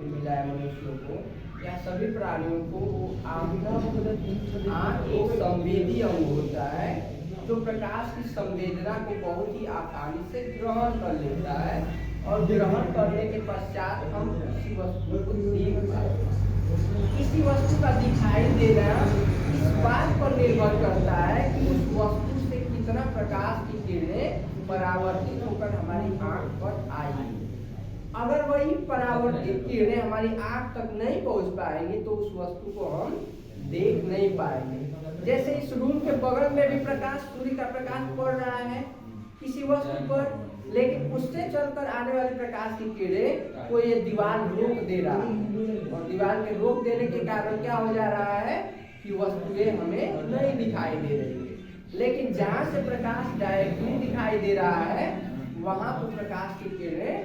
मिला है मनुष्यों को या सभी प्राणियों को आँख एक संवेदी अंग होता है जो प्रकाश की संवेदना को बहुत ही आसानी से ग्रहण कर लेता है और ग्रहण करने के पश्चात हम किसी वस्तु को देख पाते हैं। किसी वस्तु का दिखाई देना इस बात पर निर्भर करता है कि उस वस्तु से कितना प्रकाश की किरणें परावर्तित होकर हमारी आँख पर आएगी। अगर वही परावर्तित किरणें हमारी आँख तक नहीं पहुँच पाएंगी तो उस वस्तु को हम देख नहीं पाएंगे। जैसे इस रूम के बगल में भी प्रकाश, सूर्य का प्रकाश पड़ रहा है किसी वस्तु पर, लेकिन उससे चलकर आने वाले प्रकाश की किरणें को ये दीवार रोक दे रहा है और दीवार के रोक देने के कारण क्या हो जा रहा है कि वस्तुएं हमें नहीं दिखाई दे रही है। लेकिन जहाँ से प्रकाश डायरेक्टली दिखाई दे रहा है वहाँ पर प्रकाश की किरणें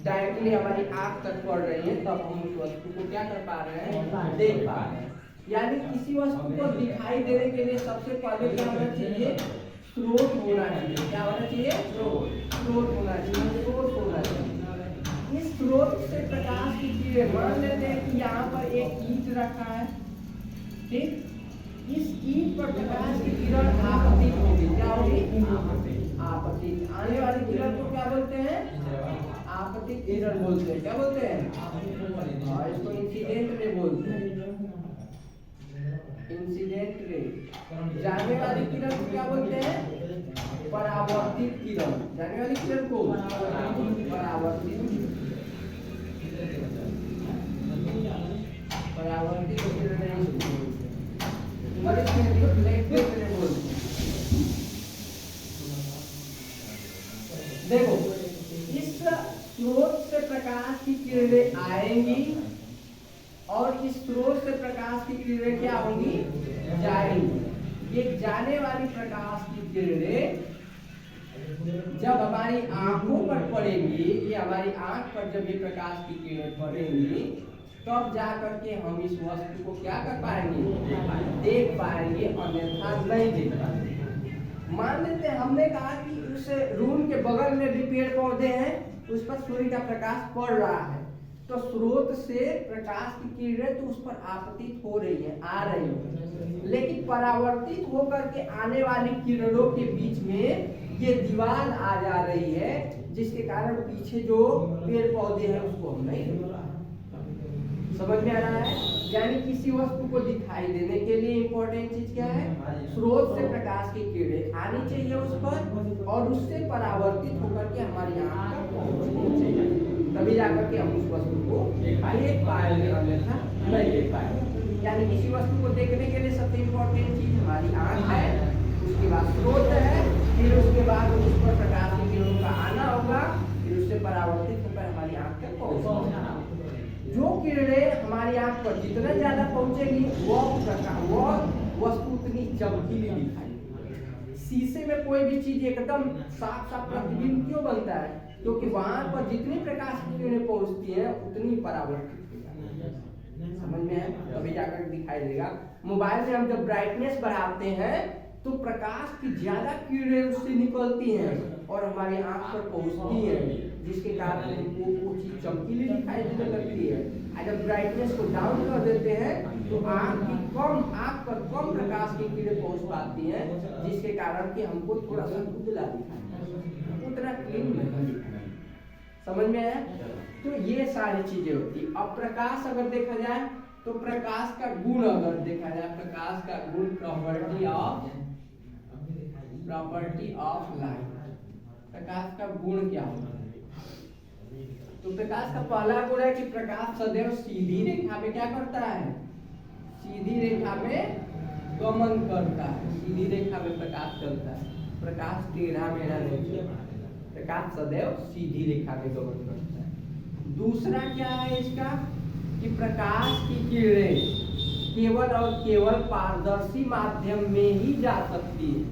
डायरेक्टली हमारी आँख तक पड़ रही है, तब हम उस वस्तु को क्या कर पा रहे हैं, देख पा रहे हैं। यानी किसी वस्तु को दिखाई देने के लिए सबसे पहले क्या होना चाहिए, स्रोत होना चाहिए। क्या होना चाहिए, स्रोत होना चाहिए, स्रोत होना चाहिए। इस स्रोत से प्रकाश की किरणें, मान लेते हैं कि यहाँ पर एक ईंट रखा है, ठीक, इस ईंट पर प्रकाश की किरण आपतित होगी। क्या होगी, आपतित। आने वाली किरण को क्या बोलते हैं, आपतित किरण बोलते हैं। क्या बोलते हैं, इसको इंसिडेंट रे बोलते हैं, इंसिडेंट रे। जाने वाली किरण को क्या बोलते हैं, परावर्तित किरण। जाने वाली किरण को परावर्तित, परावर्तित किरण नहीं बोलते हैं। देखो, इस स्रोत से प्रकाश की किरणें आएंगी और इस स्रोत से प्रकाश की किरणें क्या होंगी, जाएंगी। ये जाने वाली प्रकाश की किरणें जब हमारी आंखों पर पड़ेंगी, ये हमारी आंख पर जब ये प्रकाश की किरणें पड़ेंगी तब जा करके हम इस वस्तु को क्या कर पाएंगे, देख पाएंगे, अन्यथा नहीं देख पाएंगे। मान लेते हैं हमने कहा कि उस रूम के बगल में भी पेड़ पौधे हैं, उस पर सूर्य का प्रकाश पड़ रहा है, तो स्रोत से प्रकाश की किरणें तो उस पर आपतित हो रही है, आ रही है, लेकिन परावर्तित होकर के आने वाली किरणों के बीच में ये दीवार आ जा रही है, जिसके कारण पीछे जो पेड़ पौधे हैं उसको हम नहीं देख पा रहे। समझ में आ रहा है। यानी किसी वस्तु को दिखाई देने के लिए इंपॉर्टेंट चीज क्या है, स्रोत से प्रकाश की किरणें आनी चाहिए उस पर और उससे परावर्तित होकर के हमारी आँख तक पहुंचनी चाहिए, तभी जाकर के हम उस वस्तु को देख पाएंगे, अन्यथा नहीं देख पाएंगे। यानी किसी वस्तु को देखने के लिए सबसे इम्पोर्टेंट चीज हमारी आँख है, उसके बाद स्रोत है, फिर उसके बाद उस पर प्रकाश की किरणों का आना होगा, फिर उससे परावर्तित होकर हमारी आँख तक पहुँचना। जो किरणें हमारी आँख पर जितना ज्यादा पहुंचेगी वह वस्तु उतनी चमकीली दिखाई देगी। शीशे में कोई भी चीज एकदम साफ साफ प्रतिबिंब क्यों बनता है, क्योंकि वहां पर जितनी प्रकाश की किरणें पहुंचती हैं उतनी परावर्तित हो जाती है। समझ में है, तभी जाकर दिखाई देगा। मोबाइल में हम जब ब्राइटनेस बढ़ाते हैं तो प्रकाश की ज्यादा किरणें उससे निकलती हैं और हमारी आँख पर पहुंचती हैं, जिसके कारण हमको वो चीज चमकीली दिखाई देने लगती है। जब ब्राइटनेस को डाउन कर देते हैं तो आँख पर कम प्रकाश की किरणें पहुंच पाती हैं, जिसके कारण कि हमको थोड़ा सा उजला दिखाई, उतना क्लीन नहीं दिखाई। समझ में आया। तो ये सारी चीजें होती। अब प्रकाश अगर देखा जाए तो प्रकाश का गुण अगर देखा जाए, प्रकाश का गुण प्रॉपर्टी ऑफ लाइट, प्रकाश का गुण क्या होता है। तो प्रकाश का पहला गुण है कि प्रकाश सदैव सीधी रेखा में क्या करता है, सीधी रेखा में गमन करता है। सीधी रेखा में प्रकाश चलता है, प्रकाश टेढ़ा मेढ़ा नहीं चलता, प्रकाश सदैव सीधी रेखा में गमन करता है। दूसरा क्या है इसका कि प्रकाश की किरणें केवल और केवल पारदर्शी माध्यम में ही जा सकती है,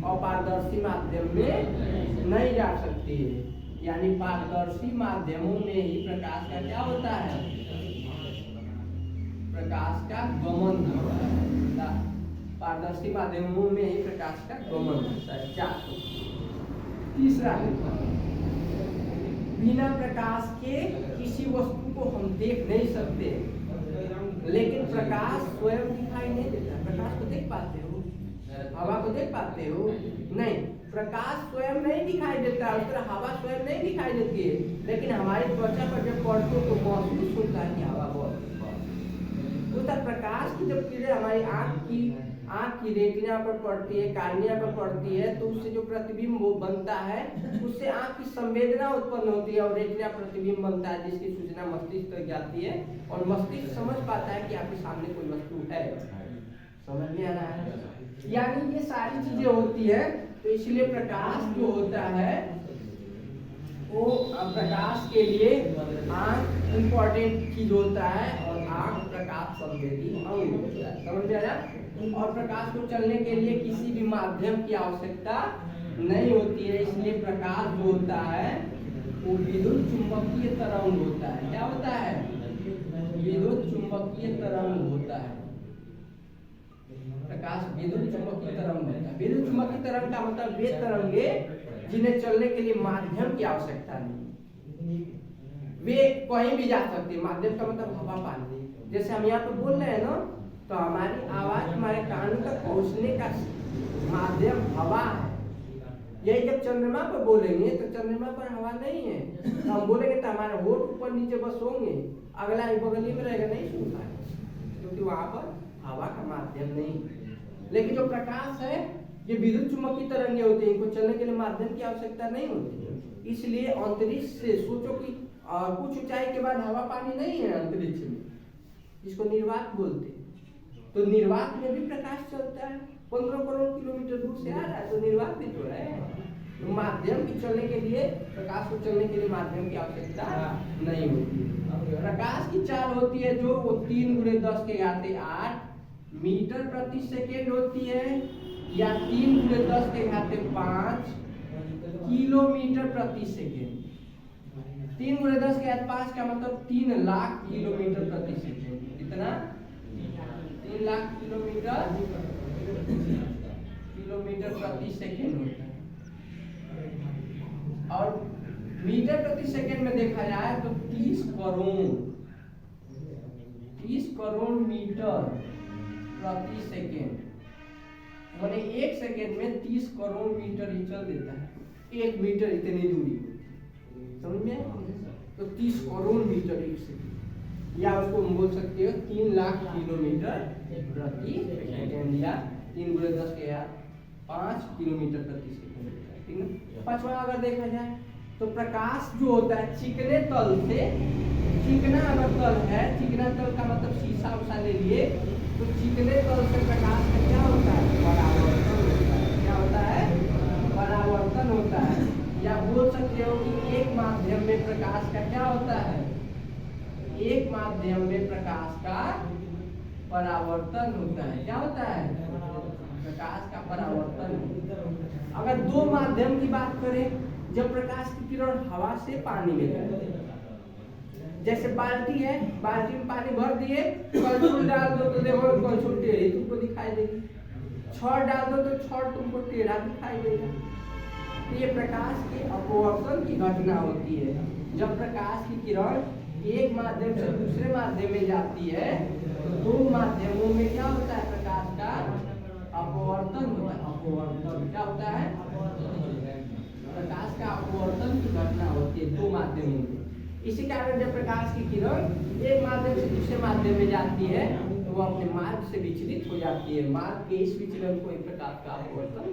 अपारदर्शी माध्यम में नहीं जा सकती है। यानी पारदर्शी माध्यमों में ही प्रकाश का क्या होता है, प्रकाश का गमन होता है। पारदर्शी माध्यमों में ही प्रकाश का गमन होता है। तीसरा, बिना प्रकाश के किसी वस्तु को हम देख नहीं सकते, लेकिन प्रकाश स्वयं दिखाई नहीं देता। प्रकाश को देख पाते हो? हवा को देख पाते हो? नहीं, प्रकाश स्वयं नहीं दिखाई देता, उस तरह हवा स्वयं नहीं दिखाई देती है, लेकिन हमारी त्वचा पर जब पड़ते हो तो महसूस होता है कि हवा बहुत उतना प्रकाश की जब किरणें हमारी आँख की रेटिना पर पड़ती है, कार्निया पर पड़ती है, तो उससे जो प्रतिबिंब वो बनता है, उससे आँख की संवेदना उत्पन्न होती है और रेटिना प्रतिबिंब बनता है, जिसकी सूचना मस्तिष्क तक जाती है और मस्तिष्क समझ पाता है कि आपके सामने कोई वस्तु है। समझ में आ रहा है? यानी ये सारी चीजें होती है, तो इसलिए प्रकाश जो होता है वो प्रकाश के लिए आँख इम्पोर्टेंट चीज होता है और आँख प्रकाश संवेदी अंग होता है। समझ में आया? और प्रकाश को चलने के लिए किसी भी माध्यम की आवश्यकता नहीं होती है, इसलिए प्रकाश जो होता है वो विद्युत चुंबकीय तरंग होता है। क्या होता है? विद्युत चुंबकीय तरंग होता है। प्रकाश विद्युत चुंबकीय तरंग होता है। विद्युत चुंबकीय तरंग का मतलब वे तरंगे जिन्हें चलने के लिए माध्यम की आवश्यकता नहीं, वे कहीं भी जा सकते। माध्यम का मतलब हवा पानी। जैसे हम यहाँ पे बोल रहे हैं ना, तो हमारी आवाज हमारे कान तक पहुँचने का माध्यम हवा है। यही जब चंद्रमा पर बोलेंगे तो चंद्रमा पर हवा नहीं है, तो हम बोलेंगे तो हमारे होठ ऊपर नीचे बस होंगे, अगला बगल में रहेगा, नहीं सुन पाएगा, क्योंकि वहां पर हवा का माध्यम नहीं। लेकिन जो प्रकाश है ये विद्युत चुंबकीय तरंगे होती है, इनको चलने के लिए माध्यम की आवश्यकता नहीं होती। इसलिए अंतरिक्ष से सोचो कि कुछ ऊंचाई के बाद हवा पानी नहीं है अंतरिक्ष में, जिसको निर्वात बोलते हैं, तो निर्वात में भी प्रकाश चलता है। 15 करोड़ किलोमीटर दूर से आ रहा है, तो निर्वात भी तो है। तो माध्यम की चलने के लिए, प्रकाश को चलने के लिए माध्यम की आवश्यकता नहीं होती। प्रकाश की चाल होती है जो वो 3 × 10⁸ मीटर प्रति सेकेंड होती है, या 3 × 10⁵ किलोमीटर प्रति सेकेंड। 3 × 10⁵ का मतलब 3 लाख किलोमीटर प्रति सेकेंड। कितना? 3 लाख किलोमीटर प्रति सेकेंड होता है। और मीटर प्रति सेकेंड में देखा जाए तो 30 करोड़ मीटर प्रति सेकेंड, माने 1 सेकेंड में 30 करोड़ मीटर ही चल देता है। 1 मीटर इतनी दूरी, समझ में? तो 30 करोड़ मीटर 1 सेकेंड, या उसको हम बोल सकते हो 3 लाख किलोमीटर प्रति सेकेंड, या 3 × 10⁵ किलोमीटर प्रति सेकेंड। ठीक है। पांचवा अगर देखा जाए तो प्रकाश जो होता है चिकने तल से, चिकना अगर तल है, चिकना तल का मतलब शीशा उषा ले लिए, तो चिकने तल से प्रकाश का क्या होता है? परावर्तन होता है। क्या होता है? परावर्तन होता है। या बोल सकते हो कि एक माध्यम में प्रकाश का क्या होता है? एक माध्यम में प्रकाश का परावर्तन होता है। क्या होता है? प्रकाश का परावर्तन। अगर 2 माध्यम की बात करें, जब प्रकाश की किरण हवा से पानी में जाए, जैसे बाल्टी है, बाल्टी में पानी भर दिए, कलछुल डाल दो तो देखो कलछुल टेढ़ी तुमको दिखाई देगी, छड़ डाल दो तो छड़ तुमको टेढ़ा दिखाई देगा। तो ये प्रकाश के अपवर्तन की घटना होती है। जब प्रकाश की किरण एक माध्यम से दूसरे माध्यम में जाती है, तो 2 माध्यमों में क्या होता है? प्रकाश का अपवर्तन होता है। अपवर्तन क्या होता है? प्रकाश का अपवर्तन की घटना होती है 2 माध्यमों में। इसी कारण जब प्रकाश की किरण एक माध्यम से दूसरे माध्यम में जाती है, तो वो अपने मार्ग से विचलित हो जाती है। मार्ग के इस विचलन को एक प्रकार का अपवर्तन।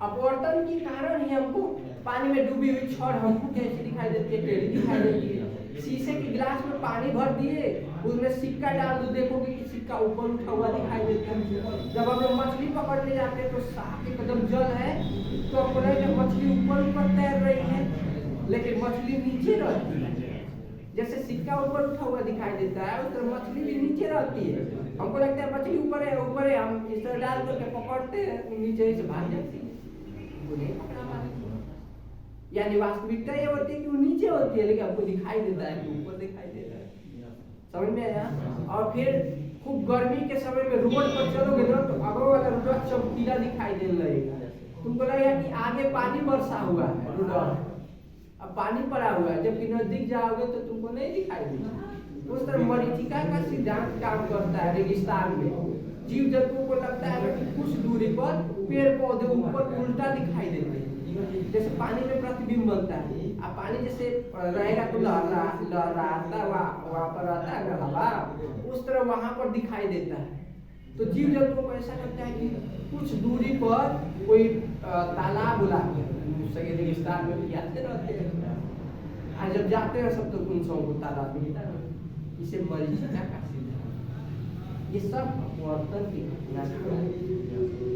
अपवर्तन के कारण ही हमको पानी में डूबी हुई छड़ हमको कैसी दिखाई देती है? टेढ़ी दिखाई देती है। शीशे के गिलास में पानी भर दिए, उसमें सिक्का डाल दो, देखोगे कि सिक्का ऊपर उठा हुआ दिखाई देता है। जब हम लोग मछली पकड़ने जाते हैं तो साफ एकदम जल है, तो हमको लगता है मछली ऊपर तैर रही है, लेकिन मछली नीचे रहती है। जैसे सिक्का ऊपर उठा हुआ दिखाई देता है, उस तरह मछली भी नीचे रहती है। हमको लगता है मछली ऊपर है, हम इस तरह डाल करके पकड़ते हैं, नीचे से भाग जाती है, वो नहीं पकड़ा पाते। यानी वास्तविकता ये होती है कि वो नीचे होती है, लेकिन आपको दिखाई देता है कि ऊपर दिखाई देता है। समझ में आया? और फिर खूब गर्मी के समय में रोड पर चलोगे ना, तो अगो वाला रोड चमकीला दिखाई देने लगेगा, तुमको लगेगा कि आगे पानी बरसा हुआ है रोड, अब पानी पड़ा हुआ है, जबकि नजदीक जाओगे तो तुमको नहीं दिखाई देगा। उस तरह मरीचिका का सिद्धांत काम करता है रेगिस्तान में। जीव जंतुओं को लगता है कि कुछ दूरी पर पेड़ पौधे ऊपर उल्टा दिखाई देते हैं, जैसे पानी में प्रतिबिंब बनता है। अब पानी जैसे रहेगा तो लहराता वहाँ पर रहता है हवा, उस तरह वहाँ पर दिखाई देता है। तो जीव जंतुओं को ऐसा लगता है कि कुछ दूरी पर कोई तालाब बुला के रेगिस्तान में जाते रहते हैं, और जब जाते हैं सब तो उन सबको तालाब मिलता है। इसे मरीचिका का सिद्धांत, ये सब अपवर्तन की घटना है।